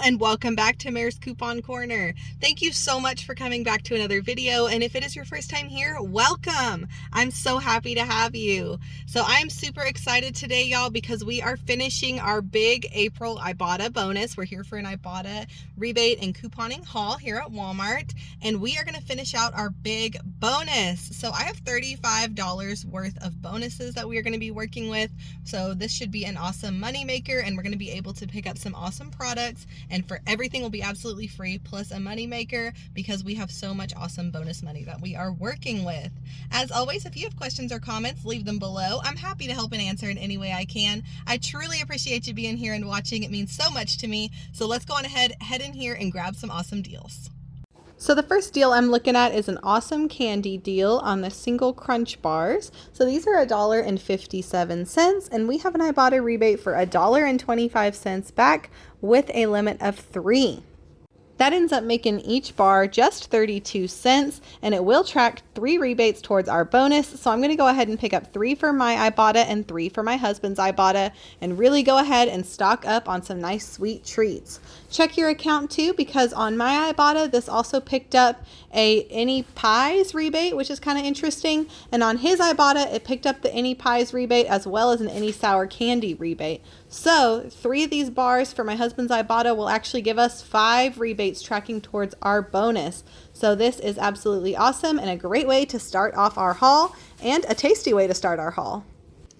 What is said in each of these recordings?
and welcome back to Mare's Coupon Corner. Thank you so much for coming back to another video, and if it is your first time here, welcome. I'm so happy to have you. So I'm super excited today, y'all, because we are finishing our big April Ibotta bonus. We're here for an Ibotta rebate and couponing haul here at Walmart, and we are going to finish out our big bonus. So I have $35 worth of bonuses that we are going to be working with, so this should be an awesome money maker, and we're going to be able to pick up some awesome products, and for everything will be absolutely free plus a money maker because we have so much awesome bonus money that we are working with. As always, if you have questions or comments, leave them below. I'm happy to help and answer in any way I can. I truly appreciate you being here and watching. It means so much to me. So let's go on ahead, head in here and grab some awesome deals. So the first deal I'm looking at is an awesome candy deal on the single crunch bars. So these are $1.57, and we have an Ibotta rebate for $1.25 back with a limit of 3. That ends up making each bar just 32 cents, and it will track 3 rebates towards our bonus. So I'm going to go ahead and pick up 3 for my Ibotta and 3 for my husband's Ibotta, and really go ahead and stock up on some nice sweet treats. Check your account too, because on my Ibotta, this also picked up a Any Pies rebate, which is kind of interesting. And on his Ibotta, it picked up the Any Pies rebate as well as an Any Sour Candy rebate. So 3 of these bars for my husband's Ibotta will actually give us 5 rebates tracking towards our bonus. So this is absolutely awesome and a great way to start off our haul, and a tasty way to start our haul.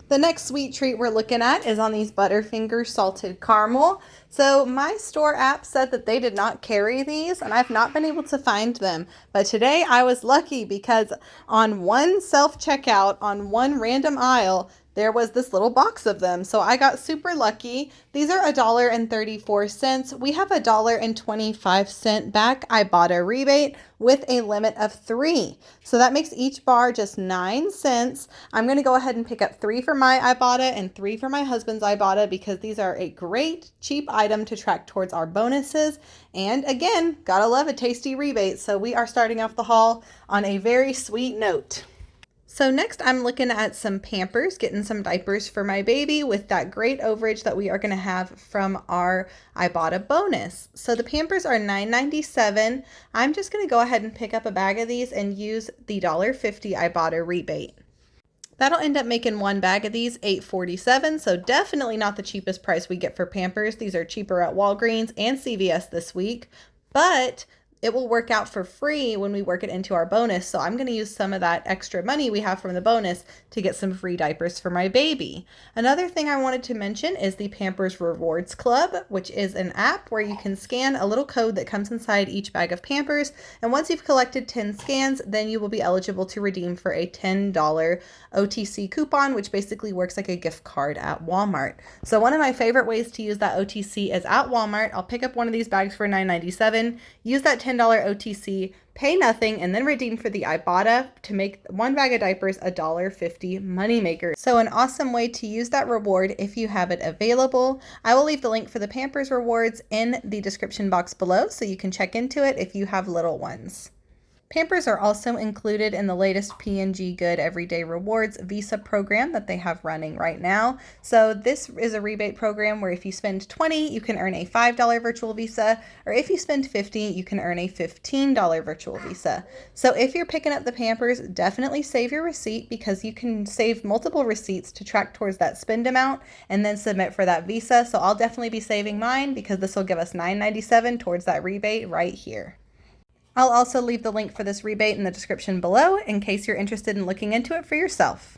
The next sweet treat we're looking at is on these Butterfinger salted caramel. So my store app said that they did not carry these, and I've not been able to find them. But today I was lucky because on one self-checkout on one random aisle, there was this little box of them. So I got super lucky. These are $1.34. We have $1.25 back Ibotta rebate with a limit of 3. So that makes each bar just 9 cents. I'm going to go ahead and pick up 3 for my Ibotta and 3 for my husband's Ibotta because these are a great cheap item to track towards our bonuses. And again, gotta love a tasty rebate. So we are starting off the haul on a very sweet note. So next I'm looking at some Pampers, getting some diapers for my baby with that great overage that we are going to have from our Ibotta bonus. So the Pampers are $9.97. I'm just going to go ahead and pick up a bag of these and use the $1.50 Ibotta rebate. That'll end up making one bag of these $8.47, so definitely not the cheapest price we get for Pampers. These are cheaper at Walgreens and CVS this week, but it will work out for free when we work it into our bonus. So I'm going to use some of that extra money we have from the bonus to get some free diapers for my baby. Another thing I wanted to mention is the Pampers Rewards Club, which is an app where you can scan a little code that comes inside each bag of Pampers. And once you've collected 10 scans, then you will be eligible to redeem for a $10 OTC coupon, which basically works like a gift card at Walmart. So one of my favorite ways to use that OTC is at Walmart. I'll pick up one of these bags for $9.97, use that $10 OTC, pay nothing, and then redeem for the Ibotta to make one bag of diapers a $1.50 moneymaker. So an awesome way to use that reward if you have it available. I will leave the link for the Pampers rewards in the description box below so you can check into it if you have little ones. Pampers are also included in the latest P&G Good Everyday Rewards Visa program that they have running right now. So this is a rebate program where if you spend $20, you can earn a $5 virtual Visa, or if you spend $50, you can earn a $15 virtual Visa. So if you're picking up the Pampers, definitely save your receipt because you can save multiple receipts to track towards that spend amount and then submit for that Visa. So I'll definitely be saving mine because this will give us $9.97 towards that rebate right here. I'll also leave the link for this rebate in the description below in case you're interested in looking into it for yourself.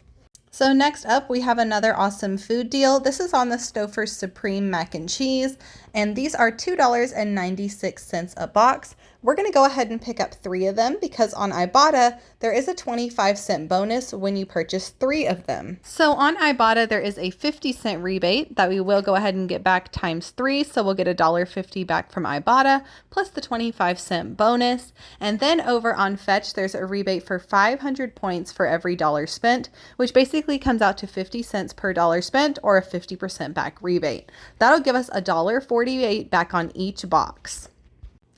So next up, we have another awesome food deal. This is on the Stouffer's Supreme Mac and Cheese, and these are $2.96 a box. We're going to go ahead and pick up 3 of them because on Ibotta, there is a 25-cent bonus when you purchase 3 of them. So on Ibotta, there is a 50-cent rebate that we will go ahead and get back times 3. So we'll get $1.50 back from Ibotta plus the 25-cent bonus. And then over on Fetch, there's a rebate for 500 points for every dollar spent, which basically comes out to 50 cents per dollar spent or a 50% back rebate. That'll give us $1.48 back on each box.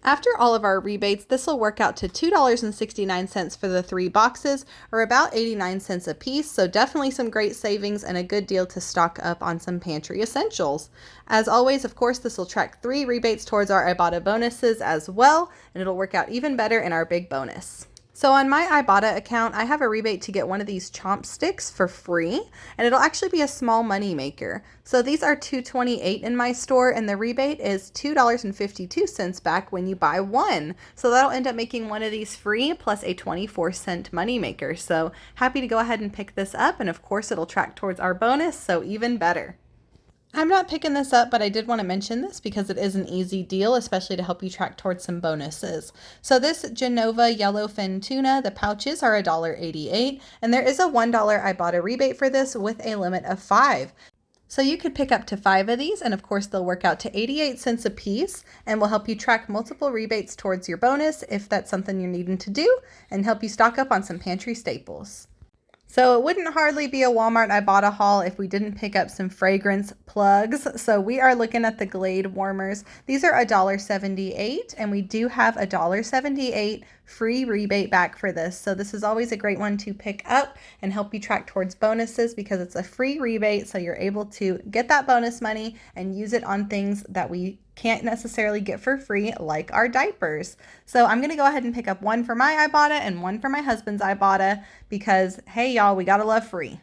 After all of our rebates, this will work out to $2.69 for the 3 boxes, or about 89 cents a piece, so definitely some great savings and a good deal to stock up on some pantry essentials. As always, of course, this will track 3 rebates towards our Ibotta bonuses as well, and it'll work out even better in our big bonus. So on my Ibotta account, I have a rebate to get one of these chomp sticks for free, and it'll actually be a small money maker. So these are $2.28 in my store, and the rebate is $2.52 back when you buy one. So that'll end up making one of these free plus a 24-cent money maker. So happy to go ahead and pick this up, and of course it'll track towards our bonus, so even better. I'm not picking this up, but I did want to mention this because it is an easy deal, especially to help you track towards some bonuses. So this Genova yellowfin tuna, the pouches are $1.88, and there is a $1 Ibotta rebate for this with a limit of 5. So you could pick up to 5 of these, and of course they'll work out to 88 cents a piece and will help you track multiple rebates towards your bonus if that's something you're needing to do, and help you stock up on some pantry staples. So it wouldn't hardly be a Walmart Ibotta haul if we didn't pick up some fragrance plugs. So we are looking at the Glade warmers. These are $1.78, and we do have a $1.78 free rebate back for this. So this is always a great one to pick up and help you track towards bonuses because it's a free rebate. So you're able to get that bonus money and use it on things that we can't necessarily get for free, like our diapers. So I'm going to go ahead and pick up one for my Ibotta and one for my husband's Ibotta because, hey y'all, we gotta love free.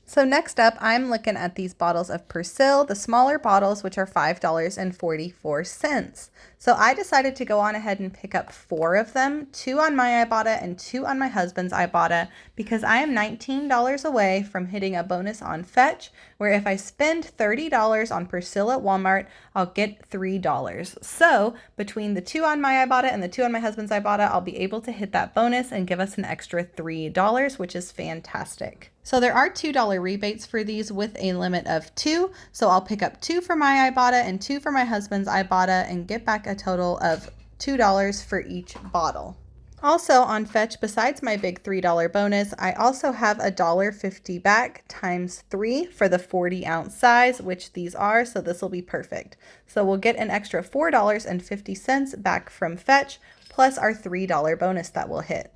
So next up, I'm looking at these bottles of Persil, the smaller bottles, which are $5.44. So I decided to go on ahead and pick up 4 of them, 2 on my Ibotta and 2 on my husband's Ibotta, because I am $19 away from hitting a bonus on Fetch, where if I spend $30 on Persil at Walmart, I'll get $3. So between the 2 on my Ibotta and the 2 on my husband's Ibotta, I'll be able to hit that bonus and give us an extra $3, which is fantastic. So there are $2 rebates for these with a limit of 2. So I'll pick up 2 for my Ibotta and 2 for my husband's Ibotta and get back a total of $2 for each bottle. Also on Fetch, besides my big $3 bonus, I also have $1.50 back times 3 for the 40-ounce size, which these are, so this will be perfect. So we'll get an extra $4.50 back from Fetch, plus our $3 bonus that we'll hit.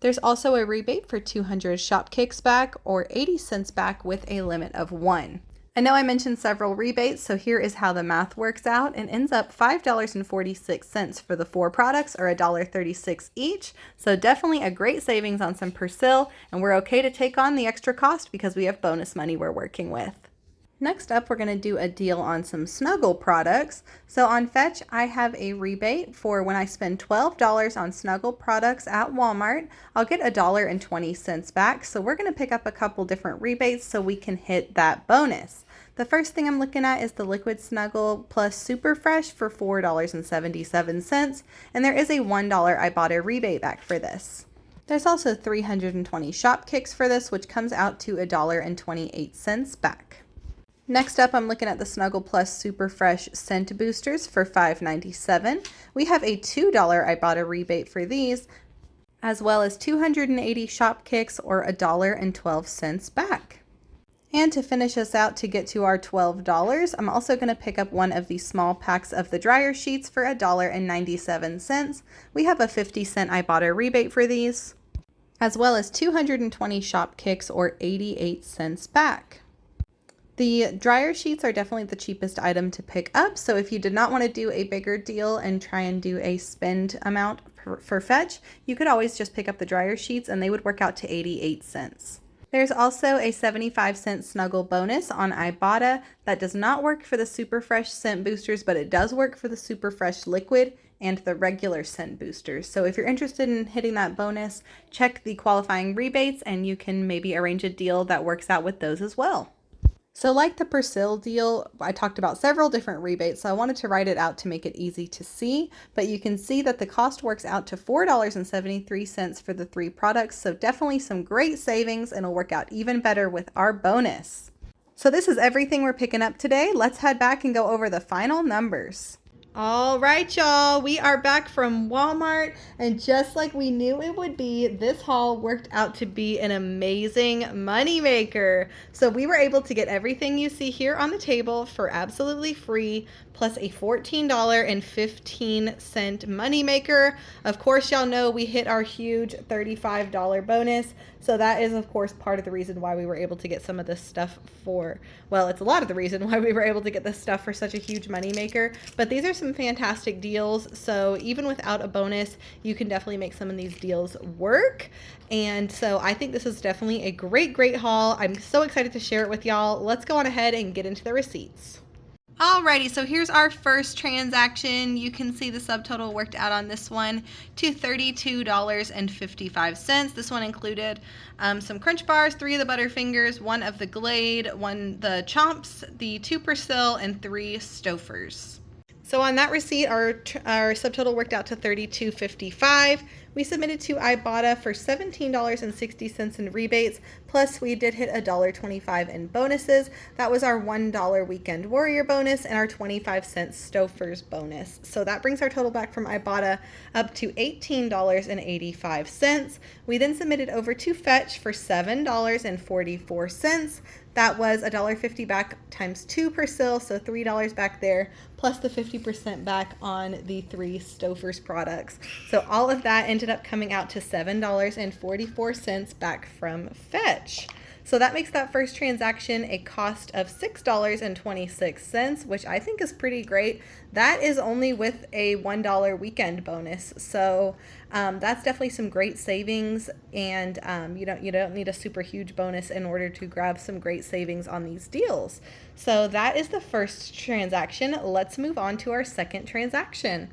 There's also a rebate for 200 shop kicks back or 80 cents back with a limit of 1. I know I mentioned several rebates, so here is how the math works out. It ends up $5.46 for the 4 products, or $1.36 each. So definitely a great savings on some Persil, and we're okay to take on the extra cost because we have bonus money we're working with. Next up, we're going to do a deal on some Snuggle products. So on Fetch, I have a rebate for when I spend $12 on Snuggle products at Walmart, I'll get $1.20 back. So we're going to pick up a couple different rebates so we can hit that bonus. The first thing I'm looking at is the Liquid Snuggle Plus Super Fresh for $4.77, and there is a $1 Ibotta rebate back for this. There's also 320 shop kicks for this, which comes out to $1.28 back. Next up, I'm looking at the Snuggle Plus Super Fresh Scent Boosters for $5.97. We have a $2 Ibotta rebate for these, as well as 280 shop kicks or $1.12 back. And to finish us out to get to our $12, I'm also going to pick up one of these small packs of the dryer sheets for $1.97. We have a 50-cent Ibotta rebate for these, as well as 220 shop kicks or 88 cents back. The dryer sheets are definitely the cheapest item to pick up, so if you did not want to do a bigger deal and try and do a spend amount for Fetch, you could always just pick up the dryer sheets and they would work out to 88 cents. There's also a 75-cent Snuggle bonus on Ibotta that does not work for the Super Fresh scent boosters, but it does work for the Super Fresh liquid and the regular scent boosters. So if you're interested in hitting that bonus, check the qualifying rebates and you can maybe arrange a deal that works out with those as well. So like the Persil deal, I talked about several different rebates, so I wanted to write it out to make it easy to see, but you can see that the cost works out to $4.73 for the 3 products, so definitely some great savings, and it'll work out even better with our bonus. So this is everything we're picking up today. Let's head back and go over the final numbers. All right, y'all, we are back from Walmart, and just like we knew it would be, this haul worked out to be an amazing money maker. So we were able to get everything you see here on the table for absolutely free, plus a $14.15 money maker. Of course, y'all know we hit our huge $35 bonus. So that is, of course, part of the reason why we were able to get some of this stuff for, well, it's a lot of the reason why we were able to get this stuff for such a huge money maker. But these are some fantastic deals. So even without a bonus, you can definitely make some of these deals work. And so I think this is definitely a great haul. I'm so excited to share it with y'all. Let's go on ahead and get into the receipts. Alrighty, so here's our first transaction. You can see the subtotal worked out on this one to $32.55. This one included some Crunch Bars, 3 of the Butterfingers, 1 of the Glade, 1 the Chomps, the 2 Persil, and 3 Stouffer's. So on that receipt, our subtotal worked out to $32.55. We submitted to Ibotta for $17.60 in rebates, plus we did hit $1.25 in bonuses. That was our $1 Weekend Warrior bonus and our 25-cent Stouffer's bonus. So that brings our total back from Ibotta up to $18.85. We then submitted over to Fetch for $7.44. That was $1.50 back times 2 Persil, so $3 back there, plus the 50% back on the 3 Stouffer's products. So all of that ended up coming out to $7.44 back from Fetch. So that makes that first transaction a cost of $6.26, which I think is pretty great. That is only with a $1 weekend bonus. So that's definitely some great savings, and you don't need a super huge bonus in order to grab some great savings on these deals. So that is the first transaction. Let's move on to our second transaction.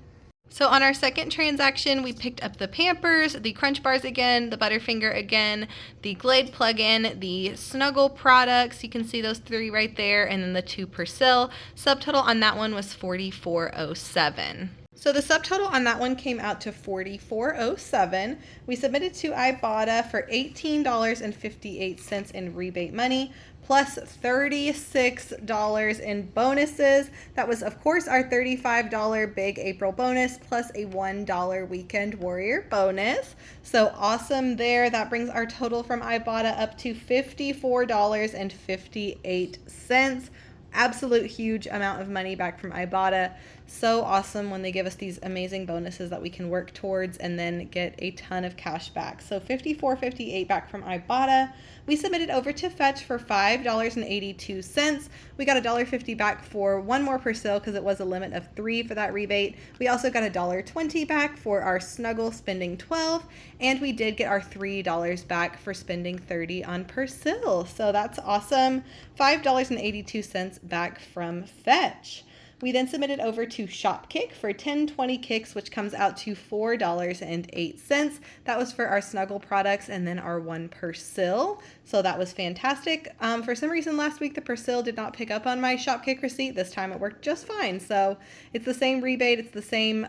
So on our second transaction, we picked up the Pampers, the Crunch Bars again, the Butterfinger again, the Glade plug-in, the Snuggle products. You can see those 3 right there, and then the 2 Persil. Subtotal on that one was $44.07. So the subtotal on that one came out to $44.07. We submitted to Ibotta for $18.58 in rebate money, plus $36 in bonuses. That was, of course, our $35 big April bonus, plus a $1 Weekend Warrior bonus. So awesome there. That brings our total from Ibotta up to $54.58. Absolute huge amount of money back from Ibotta. So awesome when they give us these amazing bonuses that we can work towards and then get a ton of cash back. So $54.58 back from Ibotta. We submitted over to Fetch for $5.82. We got $1.50 back for 1 more Persil because it was a limit of 3 for that rebate. We also got $1.20 back for our Snuggle spending $12, and we did get our $3 back for spending $30 on Persil. So that's awesome. $5.82 back from Fetch. We then submitted over to Shopkick for 1020 kicks, which comes out to $4.08. That was for our Snuggle products and then our 1 Persil. So that was fantastic. For some reason last week, the Persil did not pick up on my Shopkick receipt. This time it worked just fine. So it's the same rebate. It's the same,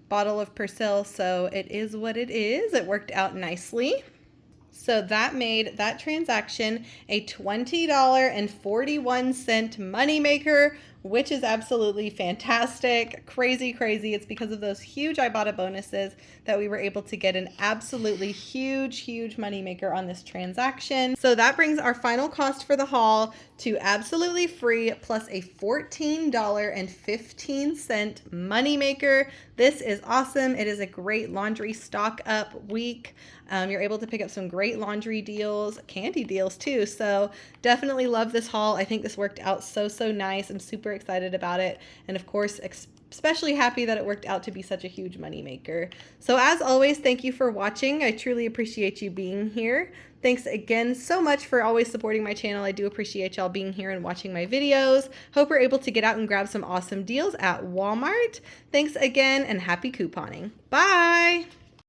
bottle of Persil. So it is what it is. It worked out nicely. So that made that transaction a $20.41 moneymaker, which is absolutely fantastic. Crazy. It's because of those huge Ibotta bonuses that we were able to get an absolutely huge moneymaker on this transaction. So that brings our final cost for the haul to absolutely free, plus a $14.15 moneymaker. This is awesome. It is a great laundry stock up week. You're able to pick up some great laundry deals, candy deals too. So definitely love this haul. I think this worked out so nice. I'm super excited about it. And of course, especially happy that it worked out to be such a huge money maker. So as always, thank you for watching. I truly appreciate you being here. Thanks again so much for always supporting my channel. I do appreciate y'all being here and watching my videos. Hope we're able to get out and grab some awesome deals at Walmart. Thanks again and happy couponing. Bye!